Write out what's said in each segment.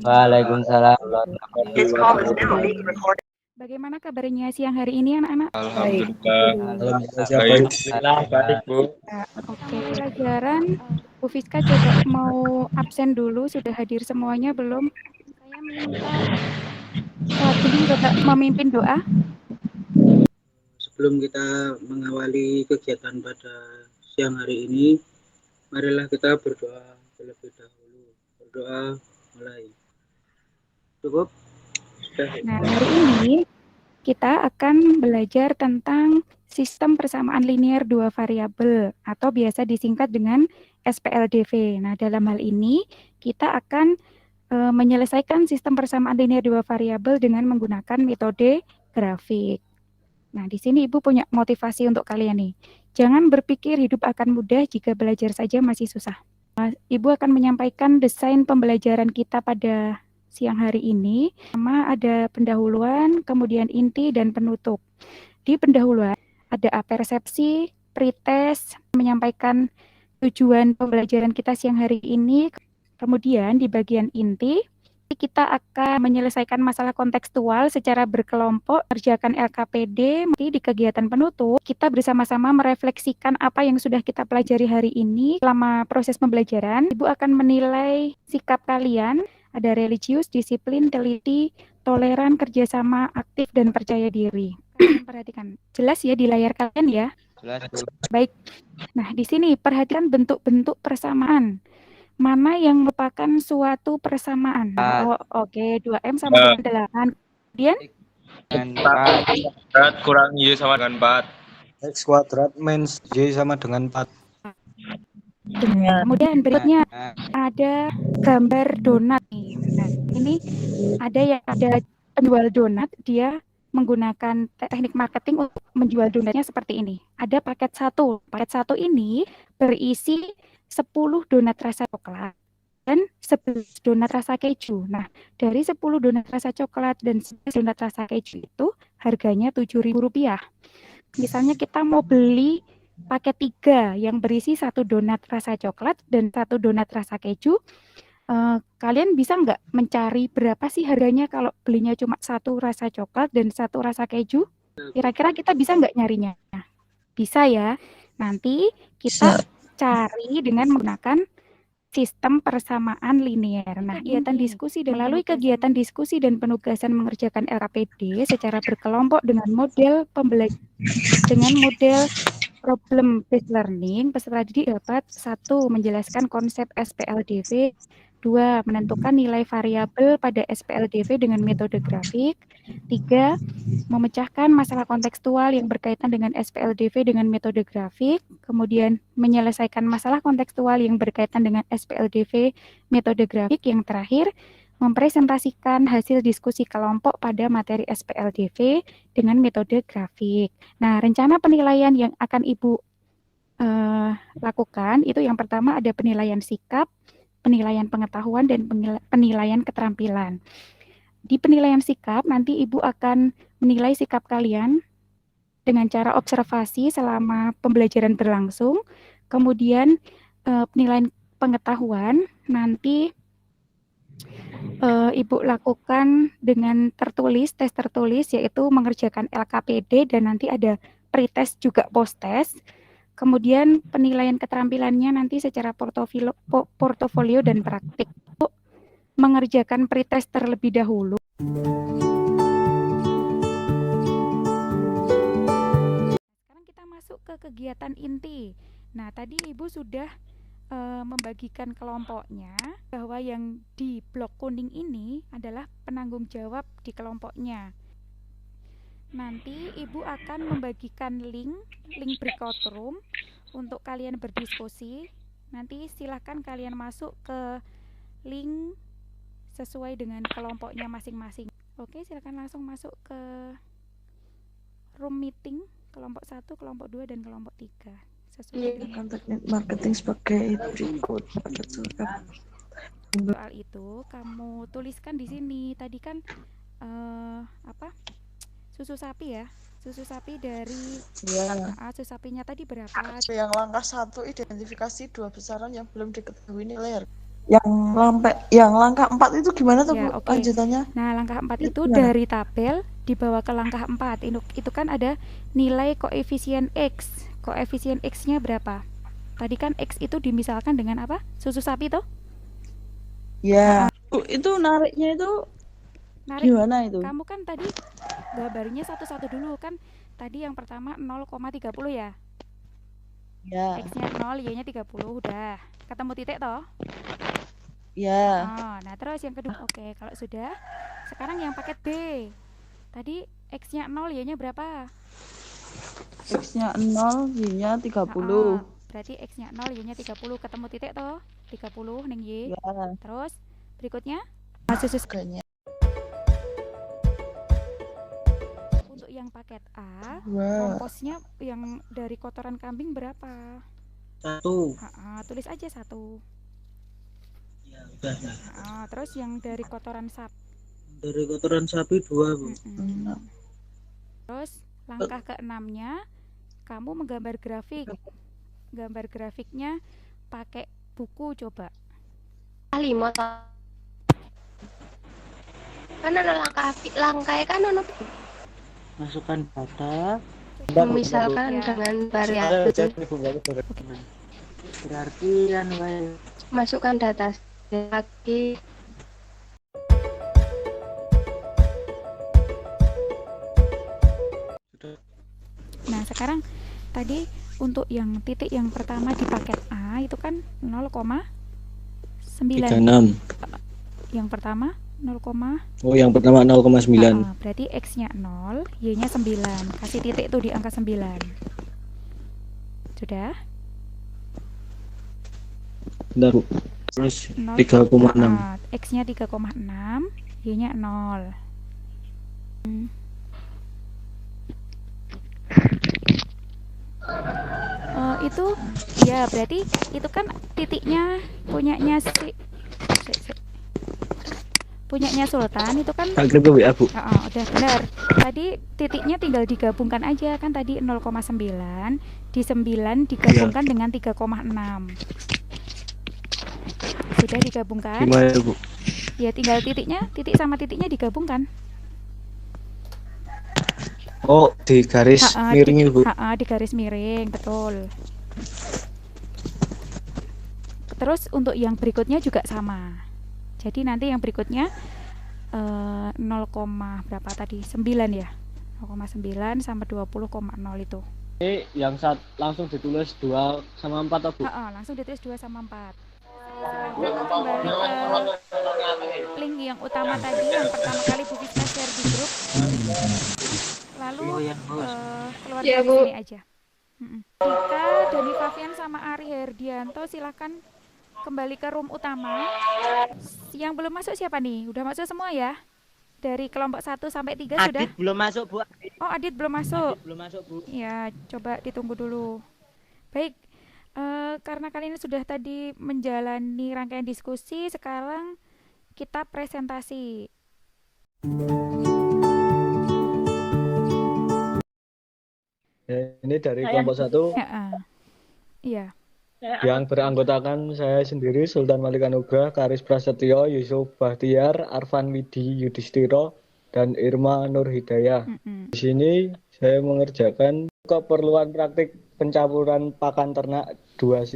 Waalaikumsalam warahmatullahi wabarakatuh. Bagaimana kabarnya siang hari ini anak-anak? Alhamdulillah baik Bu. Oke, pelajaran Bu Fiska coba mau absen dulu, sudah hadir semuanya belum? Saya minta Fadli coba memimpin doa. Sebelum kita mengawali kegiatan pada siang hari ini, marilah kita berdoa terlebih dahulu. Berdoa mulai. Cukup? Nah, hari ini kita akan belajar tentang sistem persamaan linear dua variabel atau biasa disingkat dengan SPLDV. Nah, dalam hal ini kita akan menyelesaikan sistem persamaan linear dua variabel dengan menggunakan metode grafik. Nah, di sini Ibu punya motivasi untuk kalian nih. Jangan berpikir hidup akan mudah jika belajar saja masih susah. Ibu akan menyampaikan desain pembelajaran kita pada siang hari ini. Pertama ada pendahuluan, kemudian inti, dan penutup. Di pendahuluan ada persepsi, pretest, menyampaikan tujuan pembelajaran kita siang hari ini. Kemudian di bagian inti, kita akan menyelesaikan masalah kontekstual secara berkelompok, kerjakan LKPD. Di kegiatan penutup, kita bersama-sama merefleksikan apa yang sudah kita pelajari hari ini. Selama proses pembelajaran, Ibu akan menilai sikap kalian, ada religius, disiplin, teliti, toleran, kerjasama, aktif, dan percaya diri. Kalian perhatikan, jelas ya di layar kalian ya? Jelas Bu. Baik, nah di sini perhatikan bentuk-bentuk persamaan. Mana yang merupakan suatu persamaan? Oh, oke, 2M sama dengan 8. Kemudian? Dengan 4 kurang Y sama dengan 4. X kuadrat minus Y sama dengan 4. Kemudian berikutnya ada gambar donat. Nah, ini ada penjual donat, dia menggunakan teknik marketing untuk menjual donatnya seperti ini. Ada paket 1. Paket 1 ini berisi 10 donat rasa coklat dan 11 donat rasa keju. Nah, dari 10 donat rasa coklat dan 11 donat rasa keju itu harganya Rp7.000. Misalnya kita mau beli paket 3 yang berisi 1 donat rasa coklat dan 1 donat rasa keju. Kalian bisa nggak mencari berapa sih harganya kalau belinya cuma 1 rasa coklat dan 1 rasa keju? Kira-kira kita bisa nggak nyarinya? Bisa ya. Nanti kita cari dengan menggunakan sistem persamaan linear. Nah, melalui kegiatan diskusi dan penugasan mengerjakan LKPD secara berkelompok dengan model problem based learning, peserta didik dapat 1. Menjelaskan konsep SPLDV, 2. Menentukan nilai variabel pada SPLDV dengan metode grafik, 3. Memecahkan masalah kontekstual yang berkaitan dengan SPLDV dengan metode grafik, kemudian menyelesaikan masalah kontekstual yang berkaitan dengan SPLDV metode grafik, yang terakhir mempresentasikan hasil diskusi kelompok pada materi SPLDV dengan metode grafik. Nah, rencana penilaian yang akan Ibu lakukan itu yang pertama ada penilaian sikap, penilaian pengetahuan, dan penilaian keterampilan. Di penilaian sikap, nanti Ibu akan menilai sikap kalian dengan cara observasi selama pembelajaran berlangsung. Kemudian penilaian pengetahuan nanti Ibu lakukan dengan tes tertulis, yaitu mengerjakan LKPD dan nanti ada pretest juga post-test. Kemudian penilaian keterampilannya nanti secara portofolio dan praktik. Mengerjakan pretest terlebih dahulu. Sekarang kita masuk ke kegiatan inti. Nah, tadi Ibu sudah membagikan kelompoknya, bahwa yang di blok kuning ini adalah penanggung jawab di kelompoknya. Nanti Ibu akan membagikan link breakout room untuk kalian berdiskusi. Nanti silakan kalian masuk ke link sesuai dengan kelompoknya masing-masing. Oke, silakan langsung masuk ke room meeting kelompok 1, kelompok 2, dan kelompok 3. Kontak marketing sebagai berikut. Soal itu kamu tuliskan di sini. Tadi kan susu sapi ya, susu sapi dari susu sapinya tadi berapa? Yang langkah 1, identifikasi 2 besaran yang belum diketahui nilai. Yang langkah 4 itu gimana tuh, Ya, Bu? oke. Lanjutannya? Nah, langkah 4 Itu itu gimana? dari tabel dibawa ke langkah 4. Itu kan ada nilai koefisien X. Koefisien X-nya berapa? Tadi kan X itu dimisalkan dengan apa? Susu sapi toh? Ya. Bu, itu nariknya itu Narik. gimana itu? Kamu kan tadi gambarnya satu-satu dulu kan. Tadi yang pertama 0,30 ya. Ya. X-nya 0, Y-nya 30 udah. Ketemu titik toh? Ya. Oh, nah terus yang kedua. Oke, kalau sudah, sekarang yang paket B. Tadi X-nya 0, Y-nya berapa? X-nya 0, Y-nya 30. Berarti X-nya 0, Y-nya 30. Ketemu titik toh? 30 ning Y. Ya. Terus berikutnya Kayaknya. untuk yang paket A, Wah. komposnya yang dari kotoran kambing berapa? 1. Tulis aja 1. Ya, udah. Terus yang dari kotoran sapi. Dari kotoran sapi 2, Bu. Terus langkah ke-6-nya kamu menggambar grafik. Gambar grafiknya pakai buku coba. 5 kan ada langkah kan ono Masukkan data. misalkan Ya. dengan variabel Berarti kan masukkan data lagi Nah, sekarang tadi untuk yang titik yang pertama di paket A itu kan 0,9. 36. Yang pertama 0, Oh, yang pertama 0,9. berarti X-nya 0, Y-nya 9. Kasih titik tuh di angka 9. Sudah? Bentar, Bu. Terus 0, 3,6. X-nya 3,6, Y-nya 0. Itu ya berarti itu kan titiknya punyanya punyanya Sultan itu kan Tak ke WA, Bu. udah benar. Tadi titiknya tinggal digabungkan aja kan tadi 0,9 di 9 digabungkan dengan 3,6. Sudah digabungkan? Gimana, Bu? Ya tinggal titik sama titiknya digabungkan. Oh, di garis miring itu, Bu. Di garis miring, betul. Terus untuk yang berikutnya juga sama. Jadi nanti yang berikutnya 0, berapa tadi? 9 ya. 0,9 sama 20,0 itu. Ini yang langsung ditulis 2 sama 4 atau Bu? Langsung ditulis 2 sama 4. Kembali ke link yang utama tadi yang pertama kali Bu Fisna share di grup. Lalu keluar Ya, dari Bu. sini aja. Dika, Doni Fabian sama Ari Herdianto silakan kembali ke room utama. Yang belum masuk siapa nih? Udah masuk semua ya? Dari kelompok 1 sampai 3 sudah? Adit belum masuk, Bu. Oh, Adit belum masuk. Adit belum masuk, Bu. Ya, coba ditunggu dulu. Baik, karena kalian sudah tadi menjalani rangkaian diskusi, sekarang kita presentasi. Ini dari kelompok 1 Iya. yang beranggotakan saya sendiri, Sultan Malik Anugrah, Karis Prasetyo, Yusuf Bahtiar, Arfan Widi Yudhistiro, dan Irma Nur Hidayah. Di sini saya mengerjakan keperluan praktik pencampuran pakan ternak dua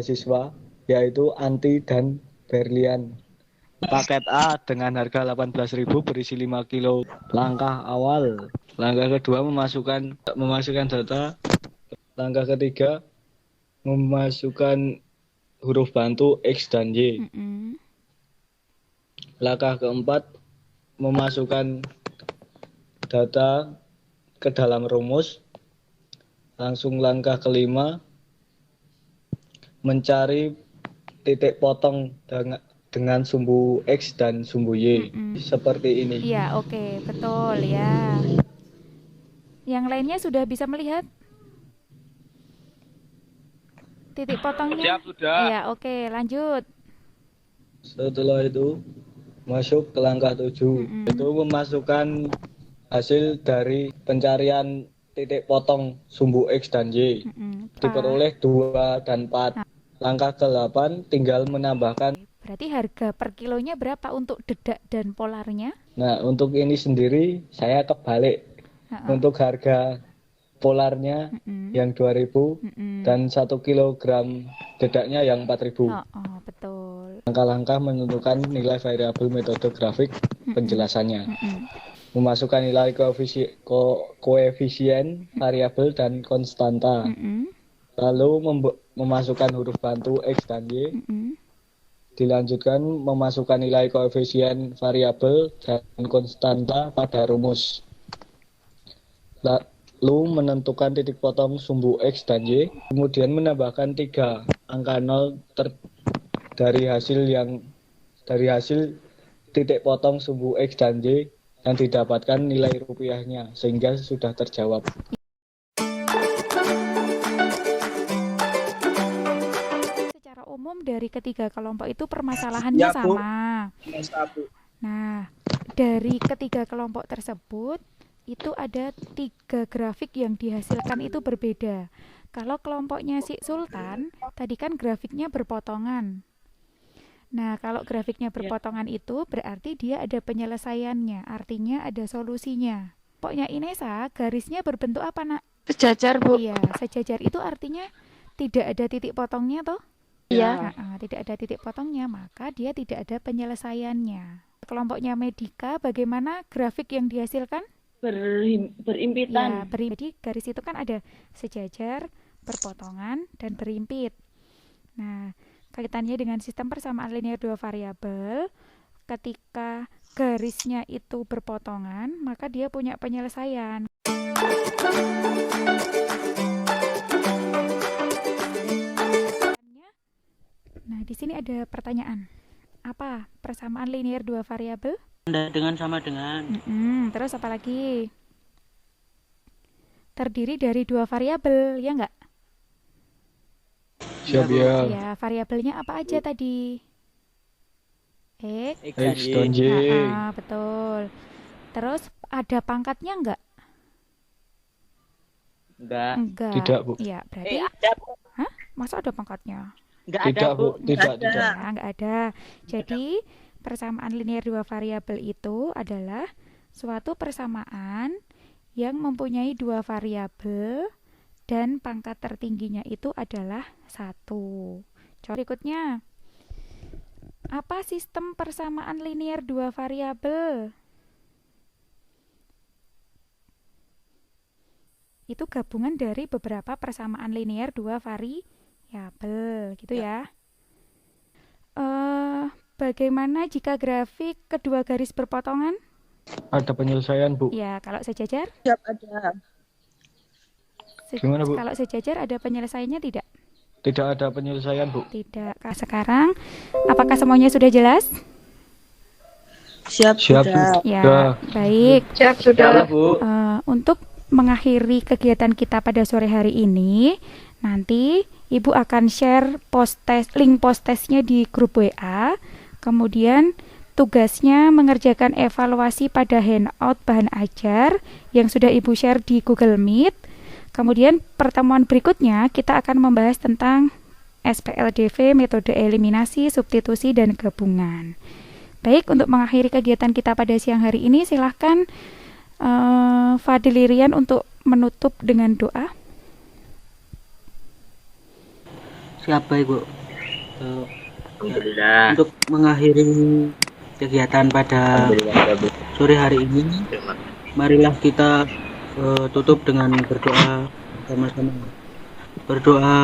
siswa, yaitu Anti dan Berlian. Paket A dengan harga 18.000 berisi 5 kilo. Langkah awal. Langkah kedua memasukkan data. Langkah ketiga memasukkan huruf bantu X dan Y. Langkah keempat memasukkan data ke dalam rumus. Langsung langkah kelima mencari titik potong dengan sumbu X dan sumbu Y. Seperti ini. Iya, oke, betul ya. Yang lainnya sudah bisa melihat titik potongnya? Siap, sudah. Iya, oke, lanjut. Setelah itu masuk ke langkah 7, itu memasukkan hasil dari pencarian titik potong sumbu X dan Y. Diperoleh 2 dan 4. Langkah ke-8 tinggal menambahkan. Berarti harga per kilonya berapa untuk dedak dan polarnya? Nah, untuk ini sendiri saya kebalik. Untuk harga polarnya yang 2.000 dan 1 kilogram dedaknya yang 4.000. Betul. Langkah-langkah menentukan nilai variabel metode grafik penjelasannya. Memasukkan nilai koefisien variabel dan konstanta. Lalu memasukkan huruf bantu X dan Y. Dilanjutkan memasukkan nilai koefisien variabel dan konstanta pada rumus. Lalu menentukan titik potong sumbu X dan Y. Kemudian menambahkan 3 angka 0 dari hasil titik potong sumbu X dan Y yang didapatkan nilai rupiahnya, sehingga sudah terjawab. Umum dari ketiga kelompok itu permasalahannya sama. Nah, dari ketiga kelompok tersebut itu ada 3 grafik yang dihasilkan itu berbeda. Kalau kelompoknya si Sultan, tadi kan grafiknya berpotongan. Nah, kalau grafiknya berpotongan itu berarti dia ada penyelesaiannya, artinya ada solusinya. Pokoknya Inesa, garisnya berbentuk apa, Nak? Sejajar, Bu. Iya, sejajar itu artinya tidak ada titik potongnya toh? Iya. Tidak ada titik potongnya, maka dia tidak ada penyelesaiannya. Kelompoknya Medika, bagaimana grafik yang dihasilkan? Berimpitan. Ya, jadi garis itu kan ada sejajar, berpotongan, dan berimpit. Nah, kaitannya dengan sistem persamaan linear 2 variabel, ketika garisnya itu berpotongan, maka dia punya penyelesaian. Nah, di sini ada pertanyaan. Apa persamaan linear 2 variabel? Dengan sama dengan. Terus apa lagi? Terdiri dari 2 variabel, ya enggak? Siap ya. Ya, variabelnya apa aja tadi? X dan Y. Betul. Terus ada pangkatnya enggak? Enggak. Tidak, Bu. Ya, berarti Ada, Bu. Hah? Masa ada pangkatnya? Tidak, Bu. Tidak. Ya, enggak ada. Jadi, persamaan linear 2 variabel itu adalah suatu persamaan yang mempunyai 2 variabel dan pangkat tertingginya itu adalah 1. Contoh berikutnya. Apa sistem persamaan linear 2 variabel? Itu gabungan dari beberapa persamaan linear 2 variabel, gitu ya. Bagaimana jika grafik kedua garis berpotongan? Ada penyelesaian, Bu. Ya, kalau sejajar? Siap, ada. Gimana, Bu? Kalau sejajar ada penyelesaiannya tidak? Tidak ada penyelesaian, Bu. Tidak. Sekarang, apakah semuanya sudah jelas? Siap, sudah. Ya, baik. Siap, sudah. Bu. Untuk mengakhiri kegiatan kita pada sore hari ini, nanti Ibu akan share link post testnya di grup WA. Kemudian tugasnya mengerjakan evaluasi pada handout bahan ajar yang sudah Ibu share di Google Meet. Kemudian pertemuan berikutnya kita akan membahas tentang SPLDV, metode eliminasi, substitusi, dan gabungan. Baik, untuk mengakhiri kegiatan kita pada siang hari ini, silahkan Fadil Irian untuk menutup dengan doa. Siapa Ibu? Alhamdulillah. Untuk mengakhiri kegiatan pada sore hari ini, marilah kita tutup dengan berdoa sama-sama. Berdoa.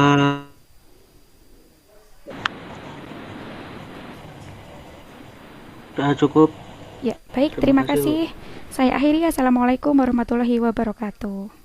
Sudah cukup. Ya, baik, terima kasih. Saya akhiri. Assalamualaikum warahmatullahi wabarakatuh.